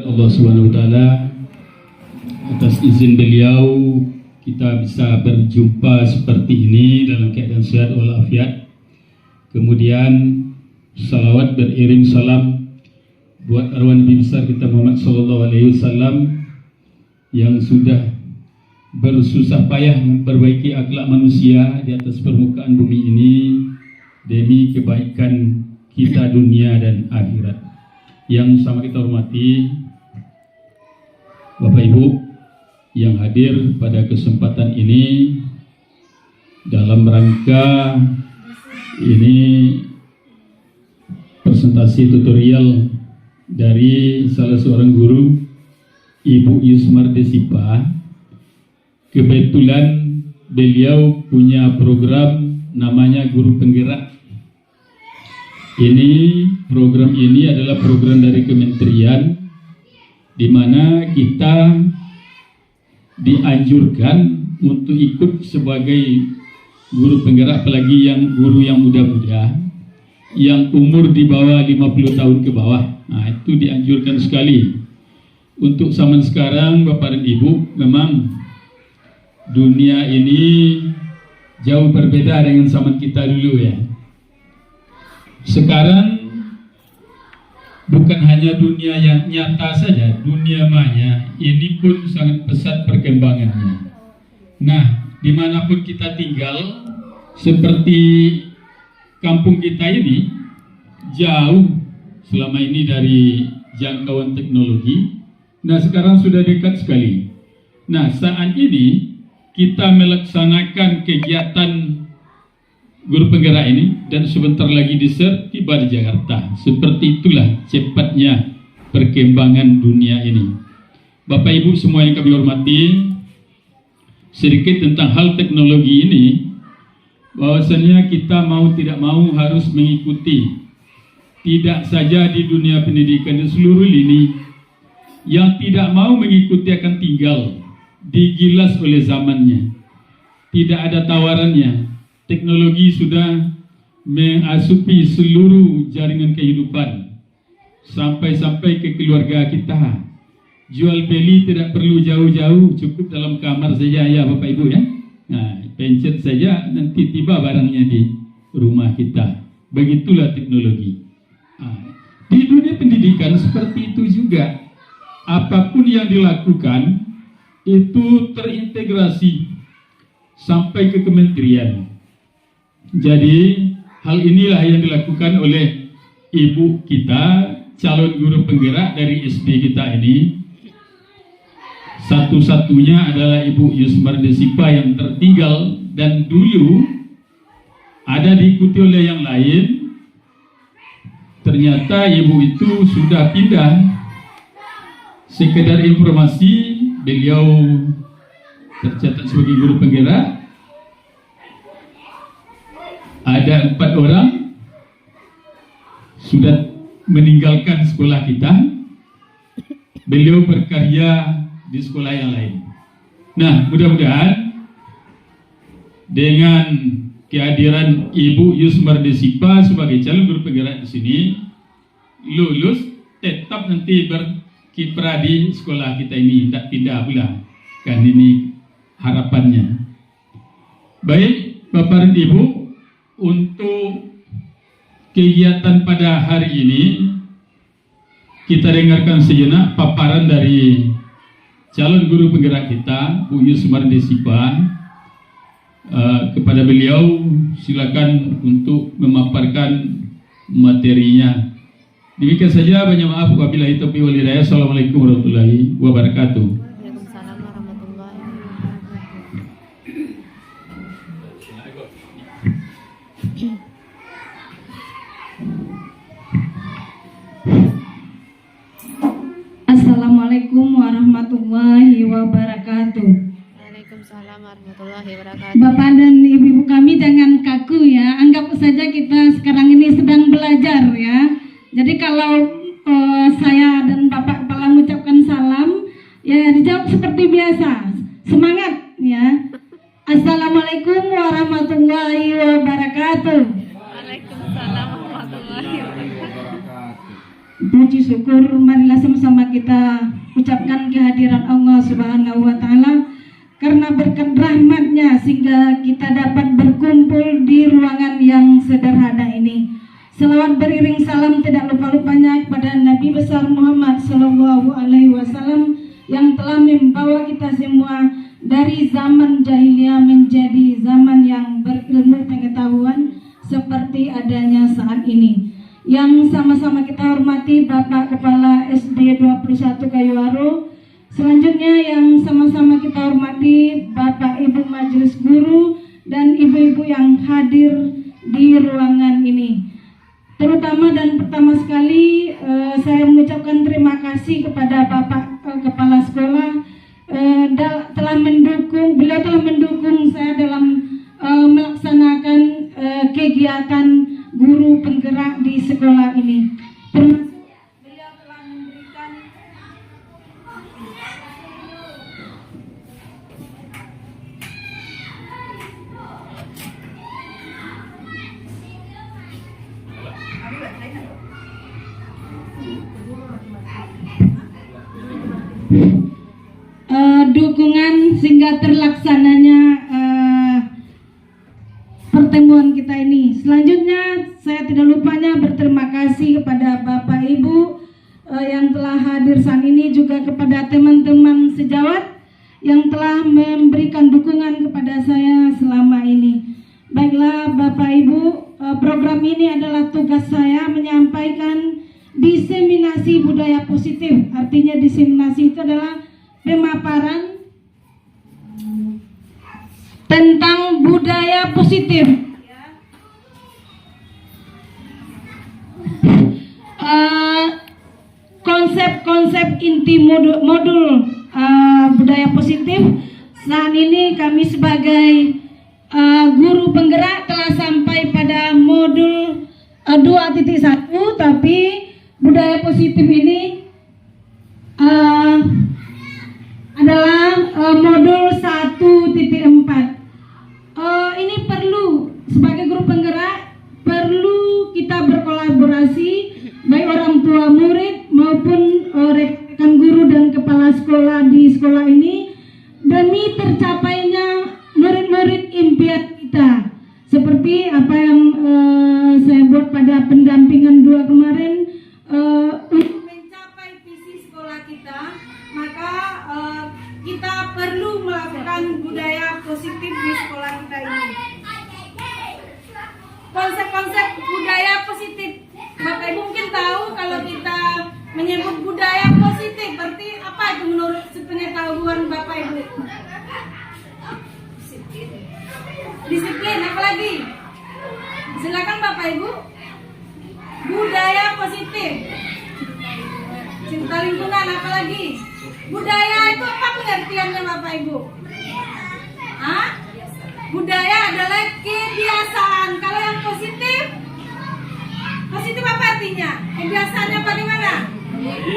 Allah Subhanahu wa taala, atas izin beliau kita bisa berjumpa seperti ini dalam keadaan sehat walafiat. Kemudian salawat beriring salam buat arwah Nabi besar kita Muhammad sallallahu alaihi wasallam yang sudah bersusah payah memperbaiki akhlak manusia di atas permukaan bumi ini demi kebaikan kita dunia dan akhirat. Yang sama kita hormati Bapak Ibu yang hadir pada kesempatan ini dalam rangka ini presentasi tutorial dari salah seorang guru, Ibu Yusmar Desipa. Kebetulan beliau punya program namanya Guru Penggerak. Program ini adalah program dari kementerian di mana kita dianjurkan untuk ikut sebagai guru penggerak, apalagi yang guru yang muda-muda yang umur di bawah 50 tahun ke bawah. Nah, itu dianjurkan sekali. Untuk zaman sekarang Bapak dan Ibu, memang dunia ini jauh berbeda dengan zaman kita dulu ya. Sekarang bukan hanya dunia yang nyata saja, dunia maya ini pun sangat pesat perkembangannya. Nah, dimanapun kita tinggal, seperti kampung kita ini jauh selama ini dari jangkauan teknologi. Nah, sekarang sudah dekat sekali. Nah, saat ini kita melaksanakan kegiatan Guru Penggerak ini dan sebentar lagi tiba di Jakarta. Seperti itulah cepatnya perkembangan dunia ini. Bapak Ibu semua yang kami hormati, sedikit tentang hal teknologi ini, bahwasanya kita mau tidak mau harus mengikuti. Tidak saja di dunia pendidikan, di seluruh lini. Yang tidak mau mengikuti akan tinggal, digilas oleh zamannya. Tidak ada tawarannya. Teknologi sudah mengasupi seluruh jaringan kehidupan sampai-sampai ke keluarga kita. Jual beli tidak perlu jauh-jauh, cukup dalam kamar saja ya Bapak Ibu ya. Nah, pencet saja nanti tiba barangnya di rumah kita. Begitulah teknologi. Nah, di dunia pendidikan seperti itu juga. Apapun yang dilakukan itu terintegrasi sampai ke kementerian. Jadi hal inilah yang dilakukan oleh ibu kita, calon guru penggerak dari SD kita ini. Satu-satunya adalah Ibu Yusmar Desipa yang tertinggal dan dulu ada diikuti oleh yang lain. Ternyata ibu itu sudah pindah. Sekedar informasi, beliau tercatat sebagai guru penggerak. Ada 4 orang sudah meninggalkan sekolah kita. Beliau berkarya di sekolah yang lain. Nah, mudah-mudahan dengan kehadiran Ibu Yusmar Desipa sebagai calon guru penggerak di sini, lulus tetap nanti berkiprah di sekolah kita ini, tidak pindah pula. Kan ini harapannya. Baik, Bapak dan Ibu, untuk kegiatan pada hari ini kita dengarkan sejenak paparan dari calon guru penggerak kita, Bu Yusmar Desipa. Kepada beliau silakan untuk memaparkan materinya. Demikian saja, banyak maaf wabillahi taufiq wal hidayah. Assalamualaikum warahmatullahi wabarakatuh. Waalaikumsalam warahmatullahi wabarakatuh. Assalamualaikum warahmatullahi wabarakatuh. Waalaikumsalam warahmatullahi wabarakatuh. Bapak dan ibu-ibu kami jangan kaku ya. Anggap saja kita sekarang ini sedang belajar ya. Jadi kalau saya dan Bapak Kepala mengucapkan salam, ya dijawab seperti biasa. Semangat ya. Assalamualaikum warahmatullahi wabarakatuh. Waalaikumsalam warahmatullahi wabarakatuh. Puji syukur, marilah sama-sama kita kehadiran Allah Subhanahu wa taala, karena berkat rahmatnya sehingga kita dapat berkumpul di ruangan yang sederhana ini. Selawat beriring salam tidak lupa-lupanya kepada Nabi besar Muhammad Sallallahu Alaihi Wasallam yang telah membawa kita semua dari zaman jahiliyah menjadi zaman yang berilmu pengetahuan seperti adanya saat ini. Yang sama-sama kita hormati Bapak Kepala SD 21 Kayuaro. Selanjutnya yang sama-sama kita hormati Bapak Ibu Majelis Guru dan Ibu-ibu yang hadir di ruangan ini. Terutama dan pertama sekali saya mengucapkan terima kasih kepada Bapak Kepala Sekolah beliau telah mendukung saya dalam melaksanakan kegiatan guru penggerak di sekolah ini. Termasuk beliau telah memberikan dukungan sehingga terlaksananya pertemuan kita ini. Selanjutnya saya tidak lupanya berterima kasih kepada Bapak Ibu yang telah hadir saat ini, juga kepada teman-teman sejawat yang telah memberikan dukungan kepada saya selama ini. Baiklah Bapak Ibu, program ini adalah tugas saya menyampaikan diseminasi budaya positif. Artinya diseminasi itu adalah pemaparan tentang budaya positif. Konsep-konsep inti modul budaya positif. Saat ini kami sebagai guru penggerak telah sampai pada modul 2.1, tapi budaya positif ini adalah modul 1.4. Ini perlu sebagai guru penggerak, perlu kita berkolaborasi baik orang tua murid maupun rekan guru dan kepala sekolah di sekolah ini demi tercapainya murid-murid impian kita. Seperti apa yang saya buat pada pendampingan 2 kemarin, untuk mencapai visi sekolah kita, maka kita perlu melakukan budaya positif di sekolah kita ini. Konsep-konsep budaya positif, Bapak Ibu mungkin tahu kalau kita menyebut budaya positif, berarti apa itu menurut sepengetahuan Bapak Ibu? Disiplin, apa lagi? Silakan Bapak Ibu. Budaya positif, cinta lingkungan, apa lagi? Budaya itu apa pengertiannya Bapak Ibu? Hah? Budaya adalah kebiasaan. Kalau yang positif, positif apa artinya? Kebiasaannya bagaimana?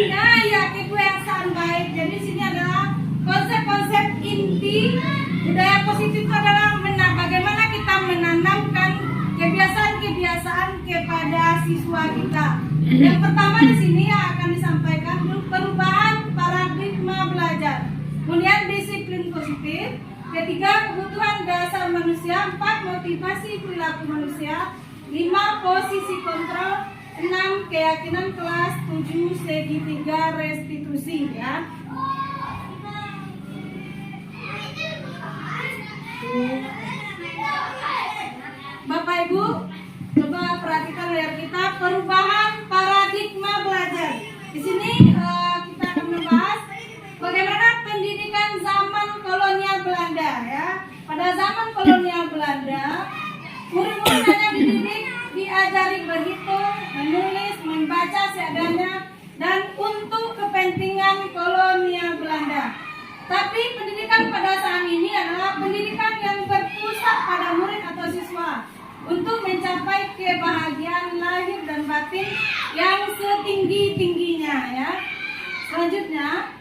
Nah, ya kebiasaan baik. Jadi sini adalah konsep-konsep inti budaya positif itu adalah bagaimana kita menanamkan kebiasaan-kebiasaan kepada siswa kita. Yang pertama di sini akan disampaikan perubahan paradigma belajar. Kemudian disiplin positif. Ketiga, kebutuhan dasar manusia. 4, motivasi perilaku manusia. 5, posisi kontrol. 6, keyakinan kelas. 7, segitiga restitusi, ya. Bapak Ibu, coba perhatikan layar kita, perubahan paradigma belajar. Di sini kita akan membahas bagaimana pendidikan zaman kolonial Belanda, ya. Pada zaman kolonial Belanda, murid-murid hanya diajari berhitung, menulis, membaca seadanya, dan untuk kepentingan kolonial Belanda. Tapi pendidikan pada saat ini adalah pendidikan yang berpusat pada murid atau siswa untuk mencapai kebahagiaan lahir dan batin yang setinggi-tingginya, ya. Selanjutnya,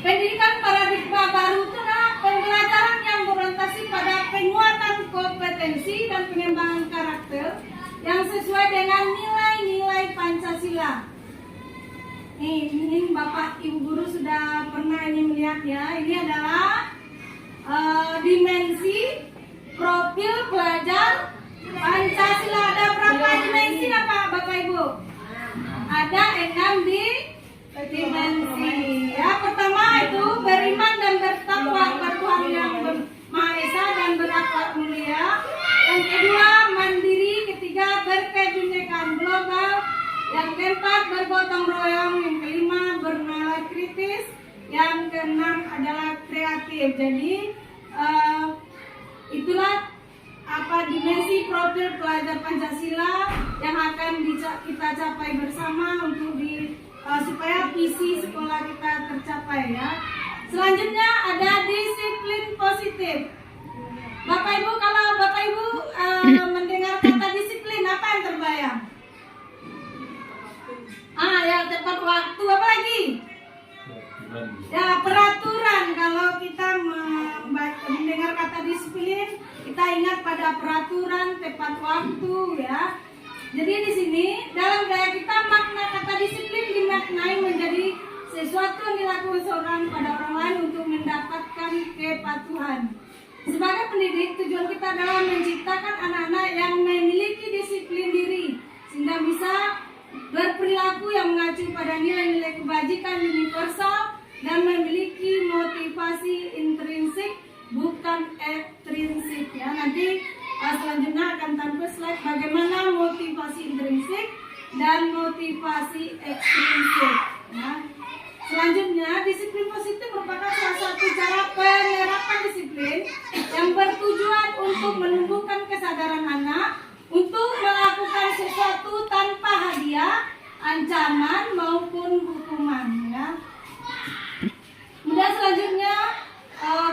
pendidikan paradigma baru itu adalah pembelajaran yang berorientasi pada penguatan kompetensi dan pengembangan karakter yang sesuai dengan nilai-nilai Pancasila. Ini Bapak Ibu guru sudah pernah ini melihat ya. Ini adalah dimensi profil pelajar Pancasila. Ada berapa dimensi Bapak Ibu? Ada 6 dimensi. Ya, pertama itu beriman dan bertakwa kepada Tuhan yang Maha Esa dan berakhlak mulia. Yang kedua mandiri, ketiga berkebinekaan global, yang keempat bergotong royong, yang kelima bernalar kritis, yang keenam adalah kreatif. Jadi itulah dimensi profil pelajar Pancasila yang akan kita capai bersama untuk supaya visi sekolah kita tercapai ya. Selanjutnya ada disiplin positif. Bapak Ibu, kalau Bapak Ibu mendengar kata disiplin, apa yang terbayang? Ya tepat waktu, apa lagi? Ya peraturan. Kalau kita mendengar kata disiplin, kita ingat pada peraturan, tepat waktu ya. Jadi di sini dalam gaya kita makna kata disiplin dimaknai menjadi sesuatu yang dilakukan seorang pada orang lain untuk mendapatkan kepatuhan. Sebagai pendidik, tujuan kita adalah menciptakan anak-anak yang memiliki disiplin diri sehingga bisa berperilaku yang mengacu pada nilai-nilai kebajikan universal dan memiliki motivasi intrinsik bukan ekstrinsik ya. Nanti selanjutnya akan tampil slide bagaimana motivasi intrinsik dan motivasi ekstrinsik ya. Selanjutnya, disiplin positif merupakan salah satu cara penerapan disiplin yang bertujuan untuk menumbuhkan kesadaran anak untuk melakukan sesuatu tanpa hadiah, ancaman maupun hukuman ya. Kemudian selanjutnya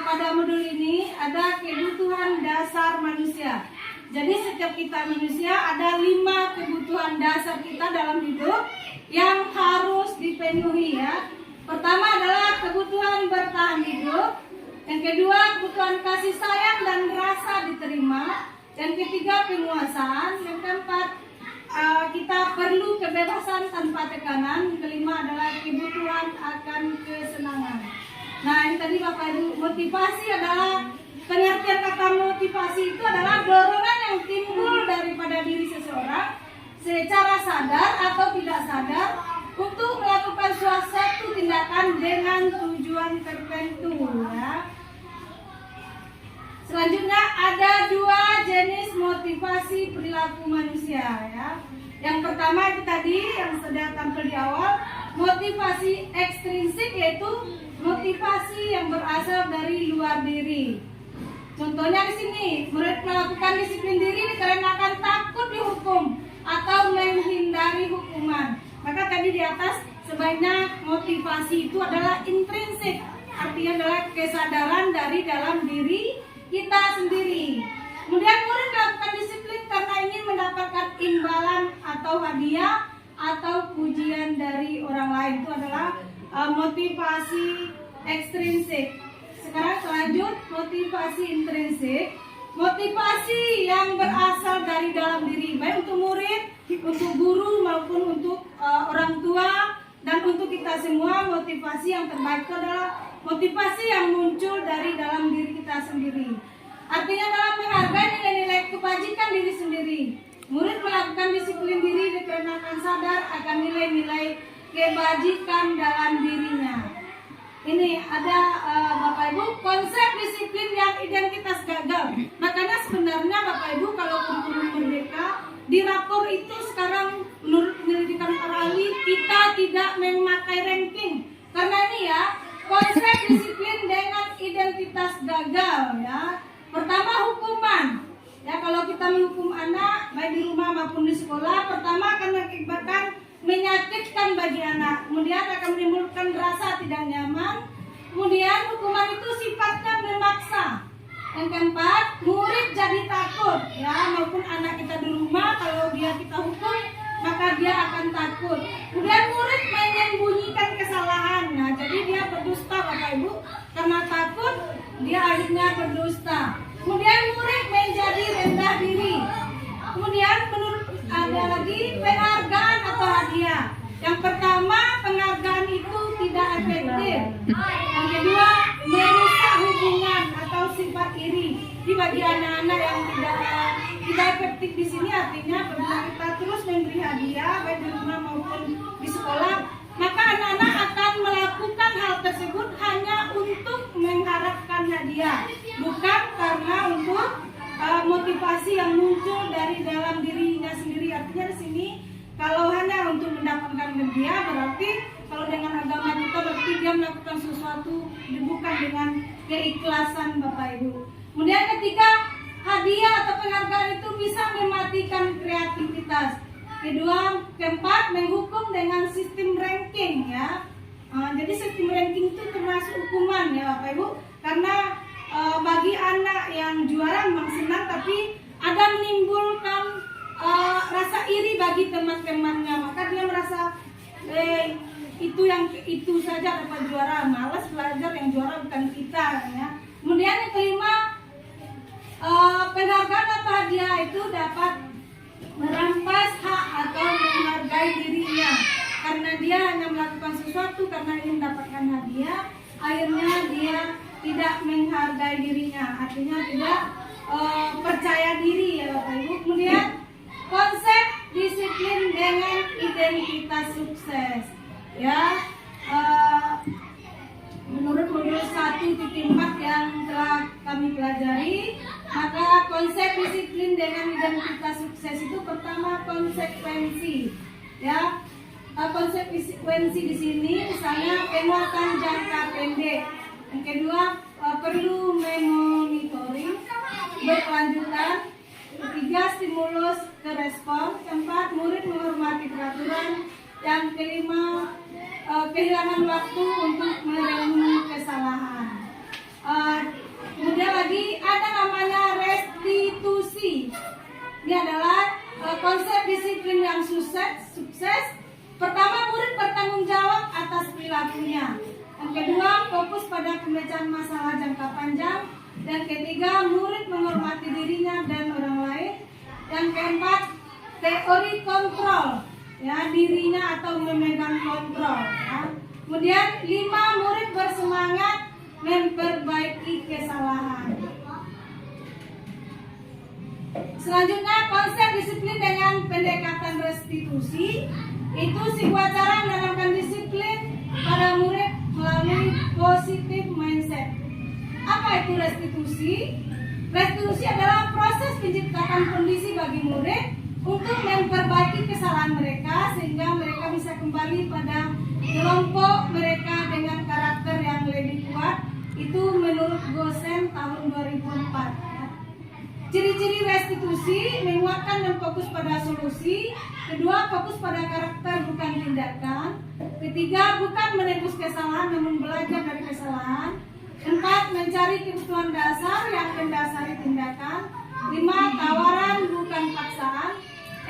pada modul ini ada kebutuhan dasar manusia. Jadi setiap kita manusia ada 5 kebutuhan dasar kita dalam hidup yang harus dipenuhi ya. Pertama adalah kebutuhan bertahan hidup. Yang kedua kebutuhan kasih sayang dan rasa diterima. Yang ketiga penguasaan. Yang keempat kita perlu kebebasan tanpa tekanan. Yang kelima adalah kebutuhan akan kesenangan. Nah yang tadi Bapak Ibu, motivasi adalah pengertian kata motivasi itu adalah dorongan yang timbul daripada diri seseorang secara sadar atau tidak sadar untuk melakukan suatu tindakan dengan tujuan tertentu ya. Selanjutnya ada 2 jenis motivasi perilaku manusia ya. Yang pertama itu tadi yang sudah tampil di awal, motivasi ekstrinsik, yaitu motivasi yang berasal dari luar diri. Contohnya di sini, murid melakukan disiplin diri dikarenakan takut dihukum atau menghindari hukuman. Maka tadi di atas sebanyak motivasi itu adalah intrinsik, artinya adalah kesadaran dari dalam diri kita sendiri. Kemudian murid melakukan disiplin karena ingin mendapatkan imbalan atau hadiah atau pujian dari orang lain. Itu adalah motivasi ekstrinsik. Sekarang selanjut motivasi intrinsik. Motivasi yang berasal dari dalam diri, baik untuk murid, untuk guru maupun untuk orang tua dan untuk kita semua. Motivasi yang terbaik itu adalah motivasi yang muncul dari dalam diri kita sendiri. Artinya adalah menghargai nilai-nilai kebajikan diri sendiri. Murid melakukan disiplin diri dikarenakan sadar akan nilai-nilai kebajikan dalam dirinya. Ini ada Bapak Ibu, konsep disiplin yang identitas gagal. Makanya sebenarnya Bapak Ibu kalau kurikulum merdeka di rapor itu sekarang menurut penyelidikan para ahli kita tidak memakai ranking. Karena ini ya, konsep disiplin dengan identitas gagal ya. Pertama hukuman. Ya kalau kita menghukum anak baik di rumah maupun di sekolah, pertama akan mengakibatkan menyakitkan bagi anak, kemudian akan menimbulkan rasa tidak nyaman, kemudian hukuman itu sifatnya memaksa. Yang keempat, murid jadi takut ya, maupun anak kita di rumah kalau kita hukum maka dia akan takut. Kemudian murid menyembunyikan kesalahan. Nah, jadi dia berdusta Bapak Ibu, karena takut dia akhirnya berdusta. Kemudian murid menjadi rendah diri. Kemudian menurut ada lagi penghargaan atau hadiah. Yang pertama penghargaan Yang kedua, merusak hubungan atau sifat iri. Di bagi anak-anak yang tidak efektif di sini, artinya apabila kita terus memberi hadiah baik di rumah maupun di sekolah, maka anak-anak akan melakukan hal tersebut hanya untuk mengharapkan hadiah, bukan karena untuk motivasi yang muncul dari dalam dirinya sendiri. Artinya di sini kalau hanya untuk mendapatkan hadiah, berarti kalau dengan agama kita berarti dia melakukan sesuatu bukan dengan keikhlasan Bapak Ibu. Kemudian ketiga, hadiah atau penghargaan itu bisa mematikan kreativitas. Keempat, menghukum dengan sistem ranking ya. Jadi sistem ranking itu termasuk hukuman ya Bapak Ibu, karena bagi anak yang juara memang senang, tapi ada menimbulkan rasa iri bagi teman-temannya, maka dia merasa itu saja dapat juara, malas belajar, yang juara bukan kita ya. Kemudian yang kelima, penghargaan atau hadiah itu dapat merampas hak atau menghargai dirinya, karena dia hanya melakukan sesuatu karena ingin mendapatkan hadiah, akhirnya dia tidak menghargai dirinya, artinya tidak percaya diri ya Bapak Ibu. Kemudian konsep disiplin dengan identitas sukses ya. Menurut modul 1.4 yang telah kami pelajari, maka konsep disiplin dengan identitas sukses itu pertama konsekuensi ya. Konsekuensi di sini misalnya penguatan jangka pendek. Yang kedua, perlu memonitoring berkelanjutan. Ketiga, stimulus ke respon. Keempat, murid menghormati peraturan. Yang kelima, kehilangan waktu untuk merenung kesalahan. Kemudian lagi ada namanya restitusi. Ini adalah konsep disiplin yang sukses. Pertama, murid bertanggung jawab atas perilakunya. Yang kedua, fokus pada pemecahan masalah jangka panjang. Dan ketiga, murid menghormati dirinya dan orang lain. Yang keempat, teori kontrol, ya, dirinya atau memegang kontrol. Ya. Kemudian 5, murid bersemangat memperbaiki kesalahan. Selanjutnya, konsep disiplin dengan pendekatan restitusi. Itu sebuah cara menanamkan disiplin pada murid melalui positive mindset. Apa itu restitusi? Restitusi adalah proses menciptakan kondisi bagi murid untuk memperbaiki kesalahan mereka sehingga mereka bisa kembali pada kelompok mereka dengan karakter yang lebih kuat. Itu menurut Gosen tahun 2004. Ciri-ciri restitusi: menguatkan dan fokus pada solusi. Kedua, fokus pada karakter bukan tindakan. Ketiga, bukan menebus kesalahan namun belajar dari kesalahan. 4, mencari kebutuhan dasar yang mendasari tindakan. 5, tawaran bukan paksaan.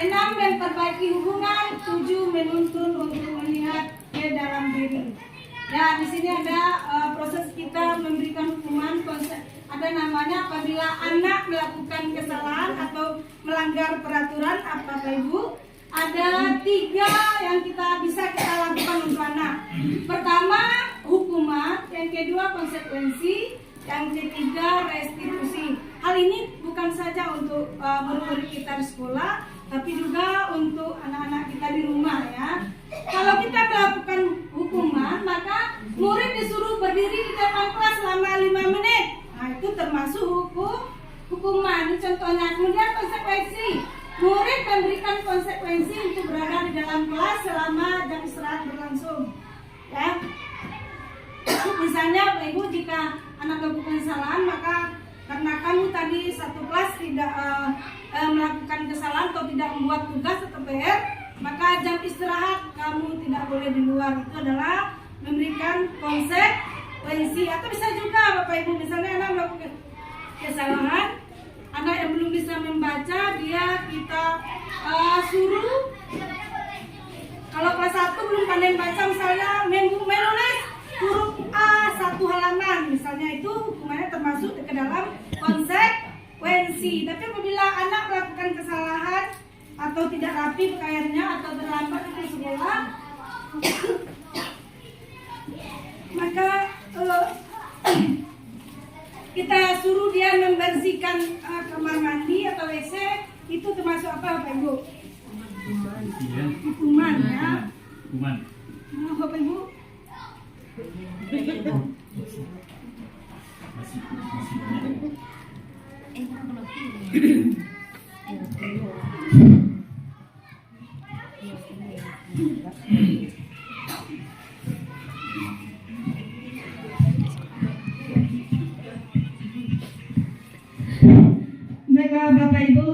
6, memperbaiki hubungan. 7, menuntun untuk melihat ke dalam diri. Ya, di sini ada proses kita memberikan hukuman. Ada namanya apabila anak melakukan kesalahan atau melanggar peraturan, apa Bapak Ibu? Ada 3 yang bisa kita lakukan untuk anak. Pertama, hukuman. Yang kedua, konsekuensi. Yang ketiga, restitusi. Hal ini bukan saja untuk murid-murid kita di sekolah, tapi juga untuk anak-anak kita di rumah ya. Kalau kita melakukan hukuman, maka murid disuruh berdiri di depan kelas selama 5 menit. Nah, itu termasuk hukuman. Ini contohnya. Kemudian konsekuensi. Murid memberikan konsekuensi untuk berada di dalam kelas selama jam istirahat berlangsung. Ya. Misalnya, Bapak Ibu, jika anak melakukan kesalahan, maka karena kamu tadi satu kelas tidak melakukan kesalahan atau tidak membuat tugas atau PR, maka jam istirahat kamu tidak boleh di luar. Itu adalah memberikan konsekuensi. Atau bisa juga Bapak Ibu, misalnya anak melakukan kesalahan, anak yang belum bisa membaca, kita suruh, kalau kelas 1 belum pandai membaca, misalnya menulis huruf A 1 halaman, misalnya, itu hukumannya termasuk ke dalam konsekuensi. Tapi apabila anak melakukan kesalahan atau tidak rapi pakaiannya atau terlambat ke sekolah, maka kita suruh dia membersihkan kamar mandi atau WC, itu termasuk apa Bapak Ibu? Hukuman ya. Hukuman. Nah, Bapak Ibu. Baiklah Bapak Ibu,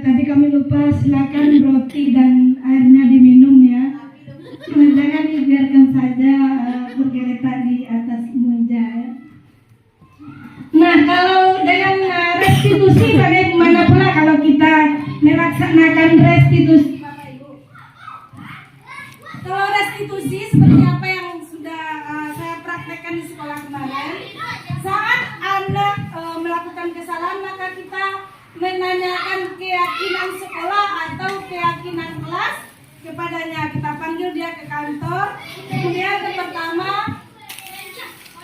tadi kami lupa, silakan roti dan airnya diminum ya. Jangan dibiarkan saja bergeletak di atas meja ya. Nah, kalau dengan restitusi bagaimana pula kalau kita melaksanakan restitusi Bapak Ibu? Kalau restitusi seperti apa yang sudah saya praktekkan di sekolah kemarin, saat anak melakukan kesalahan maka kita menanyakan keyakinan sekolah atau keyakinan kelas kepadanya. Kita panggil dia ke kantor. Kemudian yang pertama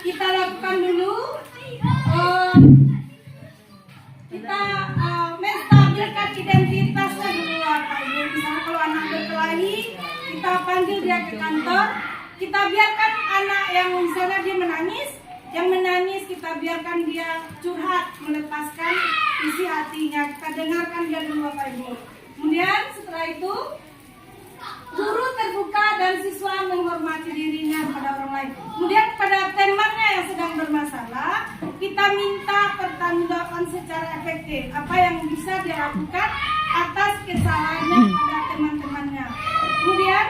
kita lakukan dulu kita menstabilkan identitasnya dulu Bapak Ibu. Misalnya kalau anak berkelahi, kita panggil dia ke kantor. Kita biarkan anak yang misalnya dia menangis, kita biarkan dia curhat, melepaskan isi hatinya. Kita dengarkan dia dulu Bapak Ibu. Kemudian setelah itu guru terbuka dan siswa menghormati dirinya pada orang lain. Kemudian pada temannya yang sedang bermasalah, kita minta pertanggungjawaban secara efektif. Apa yang bisa dia lakukan atas kesalahannya pada teman-temannya. Kemudian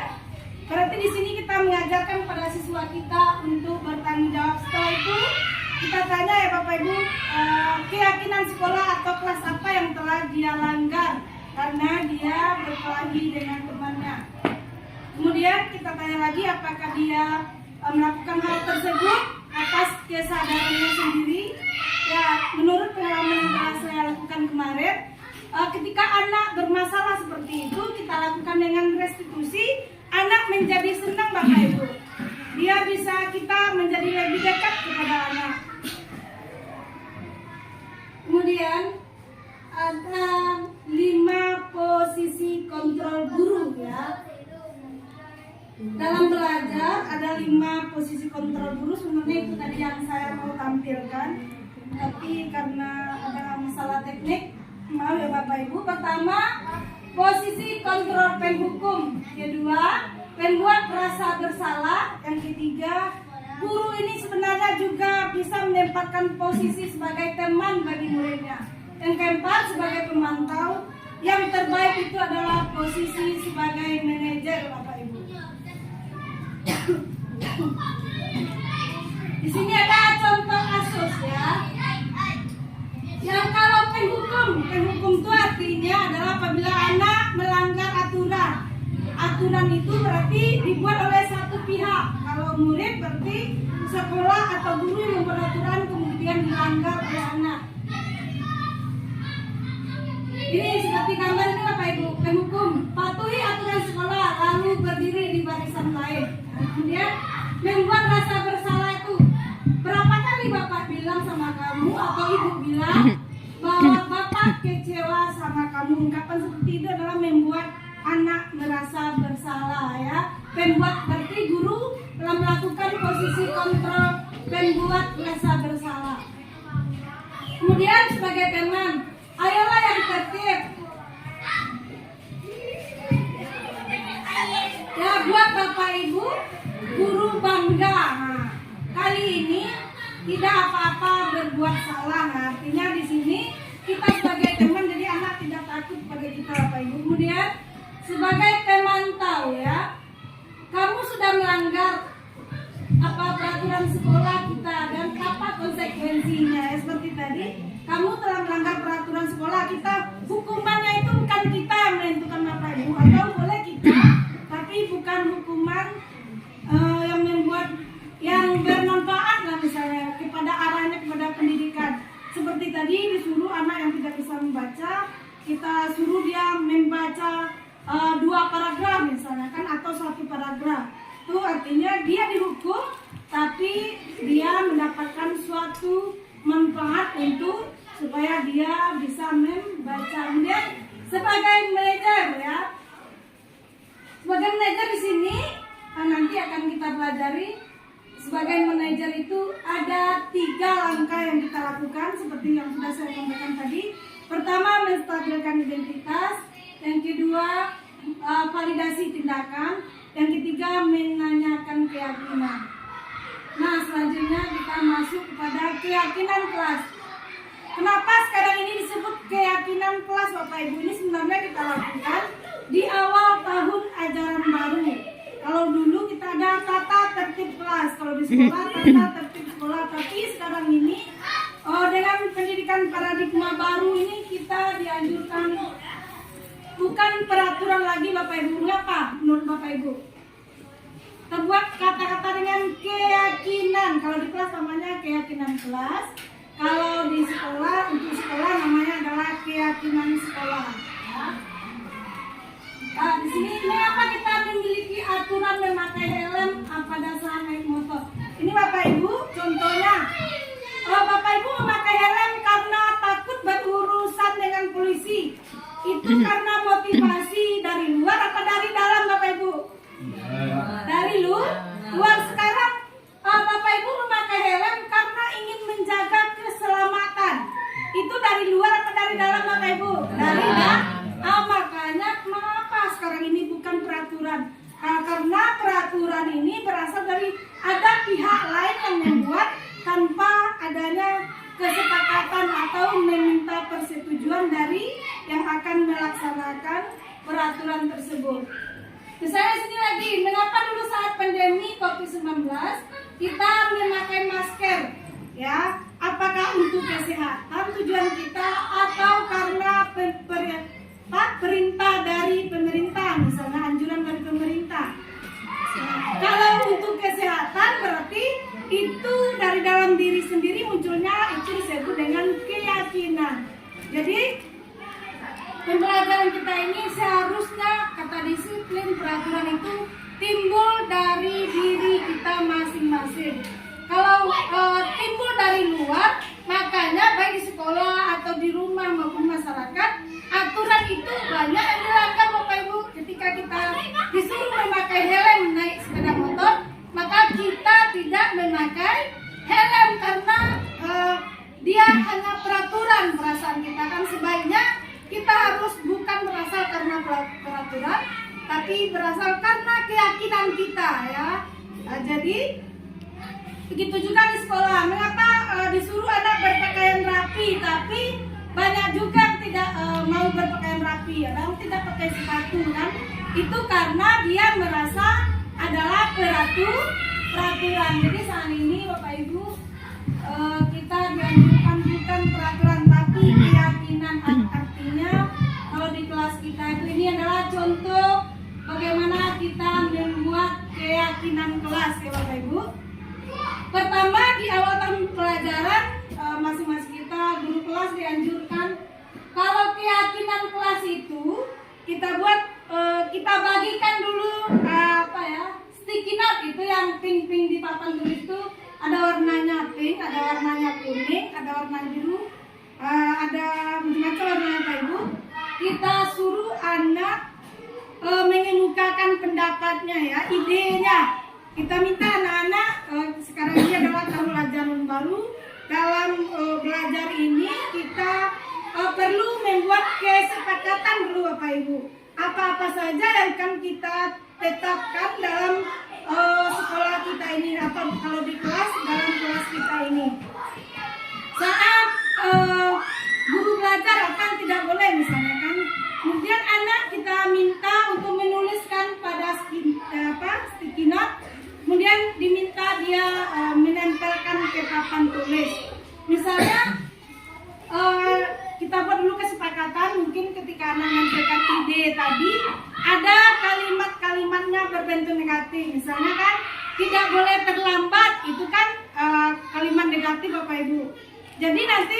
berarti di sini kita mengajarkan pada siswa kita untuk bertanggung jawab. Setelah itu kita tanya ya Bapak Ibu, keyakinan sekolah atau kelas apa yang telah dia langgar karena dia berkelahi dengan temannya. Kemudian kita tanya lagi apakah dia melakukan hal tersebut atas kesadarannya sendiri. Ya, menurut pengalaman yang telah saya lakukan kemarin, ketika anak bermasalah seperti itu, kita lakukan dengan restitusi, anak menjadi senang Bapak Ibu. Dia bisa kita menjadi lebih dekat kepada anak. Kemudian ada 5 posisi kontrol guru ya. Dalam belajar ada 5 posisi kontrol guru. Sebenarnya itu tadi yang saya mau tampilkan, tapi karena ada masalah teknik, maaf ya Bapak Ibu. Pertama, posisi kontrol penghukum. Kedua, pembuat rasa bersalah. Yang ketiga, guru ini sebenarnya juga bisa menempatkan posisi sebagai teman bagi muridnya. Yang keempat, sebagai pemantau. Yang terbaik itu adalah posisi sebagai manajer Bapak Ibu. Di sini ada contoh kasus ya. Yang kalau penghukum itu artinya adalah apabila anak melanggar aturan. Aturan itu berarti dibuat oleh satu pihak. Kalau murid berarti sekolah atau guru yang membuat aturan kemudian dilanggar oleh anak. Ini seperti gambar ini Bapak Ibu, penghukum patuhi aturan sekolah lalu berdiri di barisan lain. Kemudian membuat rasa bersalah itu, berapa kali Bapak bilang sama kamu atau Ibu bilang bahwa Bapak kecewa sama kamu. Ungkapan seperti itu adalah membuat anak merasa bersalah ya. Pembuat berarti guru telah melakukan posisi kontrol pembuat rasa bersalah. Kemudian sebagai teman, ayolah yang tertib. Ya, buat Bapak Ibu, guru bangga. Nah, kali ini tidak apa-apa berbuat salah. Nah, artinya di sini kita sebagai teman, jadi anak tidak takut pada kita Bapak Ibu. Kemudian sebagai pemantau ya, kamu sudah melanggar apa peraturan sekolah kita dan apa konsekuensinya ya. Seperti tadi, kamu telah melanggar peraturan sekolah kita, hukumannya itu bukan kita yang menentukan Bapak Ibu, atau boleh kita, tapi bukan hukuman yang membuat yang bermanfaat lah misalnya kepada arahnya kepada pendidikan. Seperti tadi disuruh anak yang tidak bisa membaca, kita suruh dia membaca 2 paragraf misalnya kan, atau 1 paragraf. Itu artinya dia dihukum tapi dia mendapatkan suatu manfaat pelajari sebagai manajer itu ada 3 langkah yang kita lakukan seperti yang sudah saya sampaikan tadi. Pertama, menstabilkan identitas. Yang kedua, validasi tindakan. Yang ketiga, menanyakan keyakinan. Nah, selanjutnya kita masuk kepada keyakinan kelas. Kenapa sekarang ini disebut keyakinan kelas, Bapak Ibu? Ini sebenarnya kita lakukan di awal tahun ajaran baru. Kalau dulu kita ada tata tertib kelas, kalau di sekolah tata tertib sekolah. Tapi sekarang ini dengan pendidikan paradigma baru ini kita dianjurkan bukan peraturan lagi, Bapak Ibu. Mengapa menurut Bapak Ibu? Kita buat kata-kata dengan keyakinan. Kalau di kelas namanya keyakinan kelas. Kalau di sekolah, untuk sekolah namanya adalah keyakinan sekolah. Nah, di sini mengapa kita memiliki aturan memakai helm pada saat naik motor? Ini Bapak Ibu, contohnya. Bapak Ibu memakai helm karena takut berurusan dengan polisi. Itu karena motivasi dari luar apa dari dalam, Bapak Ibu? Dari luar. Sekarang Bapak Ibu memakai helm karena ingin menjaga keselamatan. Itu dari luar apa dari dalam, Bapak Ibu? Dari dalam. Makanya mengapa sekarang ini bukan peraturan? Karena peraturan ini berasal dari ada pihak lain yang membuat tanpa adanya kesepakatan atau meminta persetujuan dari yang akan melaksanakan peraturan tersebut. Misalnya sini lagi, mengapa dulu saat pandemi COVID-19 kita memakai masker? Ya, apakah untuk kesehatan tujuan kita atau karena perintah dari pemerintah, misalnya anjuran dari pemerintah? Kalau untuk kesehatan berarti itu dari dalam diri sendiri munculnya, itu disebut dengan keyakinan. Jadi pembelajaran kita ini seharusnya kata disiplin peraturan itu timbul dari diri kita masing-masing. Kalau timbul dari luar, makanya baik di sekolah atau di rumah maupun masyarakat, aturan itu banyak yang dilanggar, Bapak Ibu. Ketika kita disuruh memakai helm naik sepeda motor, maka kita tidak memakai helm karena dia hanya peraturan. Perasaan kita kan sebaiknya kita harus bukan berasal karena peraturan, tapi berasal karena keyakinan kita, ya. Jadi begitu juga di sekolah. Mengapa disuruh anak berpakaian rapi, tapi banyak juga yang tidak mau berpakaian rapi, yang tidak pakai sepatu, kan? Itu karena dia merasa adalah peraturan. Jadi saat ini Bapak Ibu kita dianjurkan bukan peraturan tapi keyakinan. Artinya kalau di kelas kita itu ini adalah contoh bagaimana kita membuat keyakinan kelas, ya Bapak Ibu. Pertama, di awal tahun pelajaran masing-masing kita guru kelas dianjurkan kalau keyakinan kelas itu kita buat kita bagikan dulu sticky note itu yang pink di papan tulis itu ada warnanya pink, ada warnanya kuning, ada warna biru, ada macam-macam warnanya, Pak Ibu. Kita suruh anak mengemukakan pendapatnya, ya, idenya. Kita minta anak-anak sekarang ini adalah tahun ajaran baru. Dalam belajar ini kita perlu membuat kesepakatan dulu, Bapak Ibu. Apa-apa saja yang akan kita tetapkan dalam sekolah kita ini, atau kalau di kelas, dalam kelas kita ini. Saat guru belajar akan tidak boleh, misalnya kan, kemudian anak kita minta untuk menuliskan pada sticky note, kemudian diminta dia menempelkan ke papan tulis. Misalnya kita buat dulu kesepakatan, mungkin ketika anak menyampaikan ide tadi ada kalimat-kalimatnya berbentuk negatif, misalnya kan tidak boleh terlambat, itu kan kalimat negatif, Bapak Ibu. Jadi nanti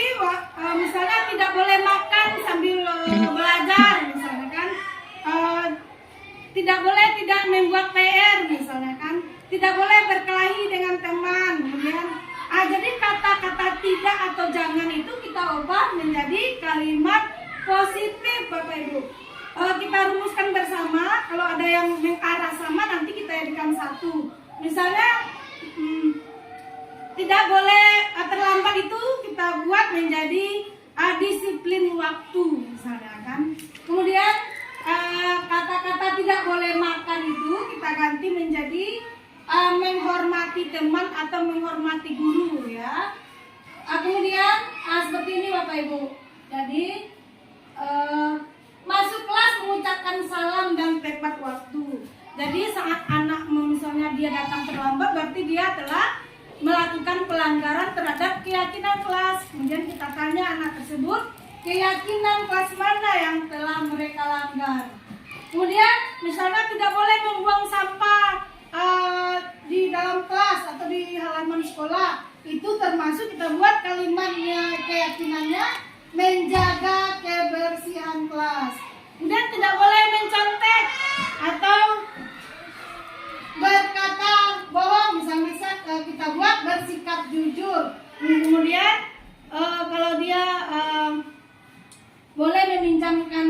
misalnya tidak boleh makan sambil belajar, misalnya kan, tidak boleh tidak membuat PR, misalnya kan, tidak boleh berkelahi dengan teman, kemudian jadi kata-kata tidak atau jangan itu kita ubah menjadi kalimat positif, Bapak Ibu. Kita rumuskan bersama, kalau ada yang mengarah sama nanti kita jadikan satu. Misalnya tidak boleh terlambat itu kita buat menjadi disiplin waktu misalnya kan. Kemudian kata-kata tidak boleh makan itu kita ganti menjadi menghormati teman atau menghormati guru ya. Kemudian seperti ini Bapak Ibu. Jadi masuk kelas mengucapkan salam dan tepat waktu. Jadi saat anak misalnya dia datang terlambat berarti dia telah melakukan pelanggaran terhadap keyakinan kelas. Kemudian kita tanya anak tersebut keyakinan kelas mana yang telah mereka langgar. Kemudian misalnya tidak boleh membuang sampah di dalam kelas atau di halaman sekolah. Itu termasuk kita buat kalimatnya, keyakinannya menjaga kebersihan kelas. Kemudian tidak boleh mencontek atau berkata bohong. Misalnya kita buat bersikap jujur. Kemudian kalau dia boleh meminjamkan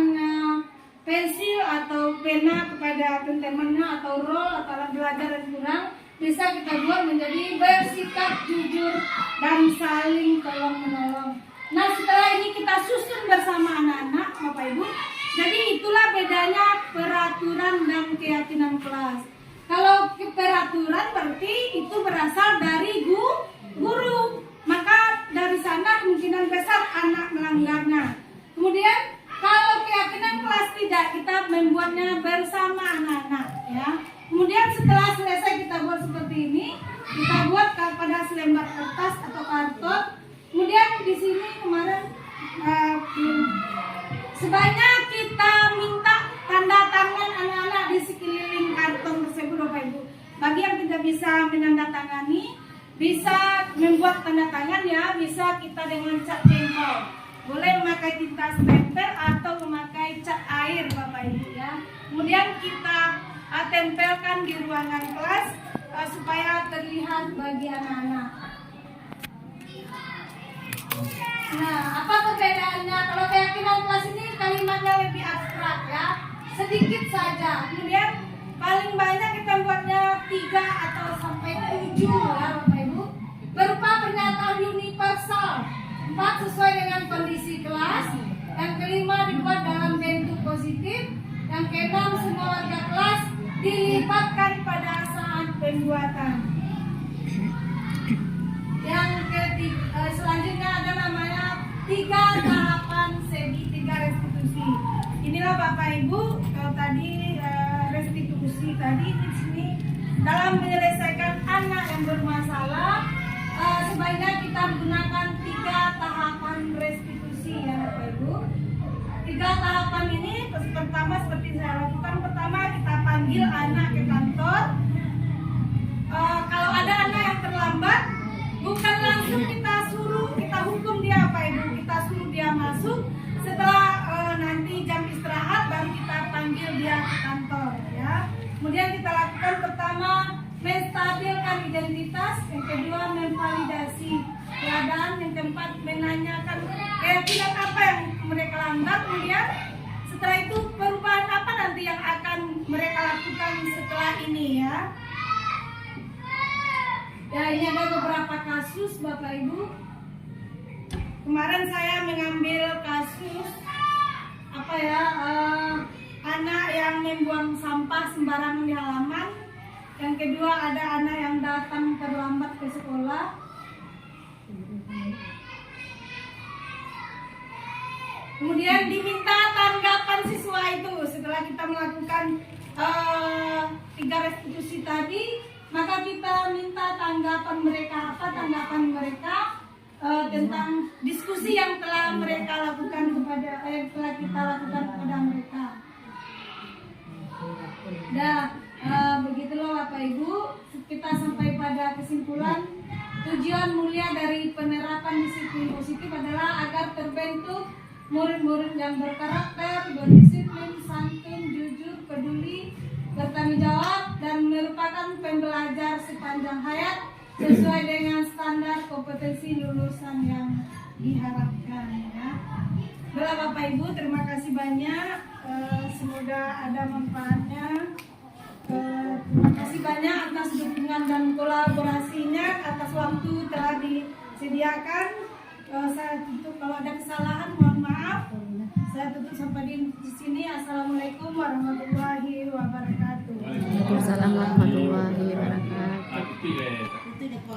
pensil atau pena kepada teman-temannya atau roll atau alat belajar yang kurang, bisa kita buat menjadi bersikap jujur dan saling tolong-menolong. Nah setelah ini kita susun bersama anak-anak Bapak Ibu. Jadi itulah bedanya peraturan dan keyakinan kelas. Kalau peraturan berarti itu berasal dari guru, maka dari sana kemungkinan besar anak melanggarnya. Kemudian kalau keyakinan kelas tidak, kita membuatnya bersama anak-anak ya. Kemudian setelah selesai kita buat seperti ini, kita buat pada selembar kertas atau karton. Kemudian di sini kemarin sebanyak kita minta tanda tangan anak-anak di sekeliling karton tersebut Bapak Ibu. Bagi yang tidak bisa menandatangani, bisa membuat tanda tangan ya, bisa kita dengan cat jempol. Boleh memakai tinta stempel atau memakai cat air Bapak Ibu ya. Kemudian kita tempelkan di ruangan kelas supaya terlihat bagi anak-anak. Nah, apa perbedaannya? Kalau keyakinan kelas ini kalimatnya lebih abstrak ya, sedikit saja. Kemudian paling banyak kita buatnya 3 atau sampai 7 ya Bapak Ibu. Berupa pernyataan universal. 4 sesuai dengan kondisi kelas. Yang kelima dibuat dalam bentuk positif. Yang keenam semua warga kelas dilibatkan pada saat pembuatan. Yang ketiga, selanjutnya ada namanya 3 tahapan segitiga restitusi. Inilah Bapak Ibu, kalau tadi restitusi tadi di sini dalam menyelesaikan anak yang bermasalah, sebaiknya kita menggunakan 3 tahapan restitusi ya Bapak Ibu. 3 tahapan ini pertama seperti saya lakukan. Pertama kita panggil anak ke kantor. Kalau ada anak yang terlambat, bukan langsung kita suruh, kita hukum dia Pak Ibu, kita suruh dia masuk. Setelah nanti jam istirahat baru kita panggil dia ke kantor ya. Kemudian kita lakukan pertama menstabilkan identitas, yang kedua memvalidasi keadaan, yang keempat menanyakan keyakinan apa yang mereka langgar. Kemudian setelah itu perubahan apa nanti yang akan mereka lakukan setelah ini ya. Ya, ini ada beberapa kasus Bapak Ibu. Kemarin saya mengambil kasus anak yang membuang sampah sembarangan di halaman. Yang kedua ada anak yang datang terlambat ke sekolah. Kemudian diminta tanggapan siswa itu setelah kita melakukan 3 restitusi tadi. Maka kita minta tanggapan mereka, apa tanggapan mereka tentang diskusi yang telah mereka lakukan kepada yang telah kita lakukan kepada mereka. Nah, begitulah Bapak Ibu, kita sampai pada kesimpulan tujuan mulia dari penerapan disiplin positif adalah agar terbentuk murid-murid yang berkarakter, berdisiplin, santun, jujur, peduli, bertanggung jawab, dan merupakan pembelajar sepanjang hayat sesuai dengan standar kompetensi lulusan yang diharapkan ya. Baiklah Bapak Ibu, terima kasih banyak. Semoga ada manfaatnya. Terima kasih. banyak atas dukungan dan kolaborasinya, atas waktu telah disediakan. Saya tutup, kalau ada kesalahan mohon maaf. Saya tutup sampai di sini. Assalamualaikum warahmatullahi wabarakatuh. Waalaikumsalam warahmatullahi wabarakatuh.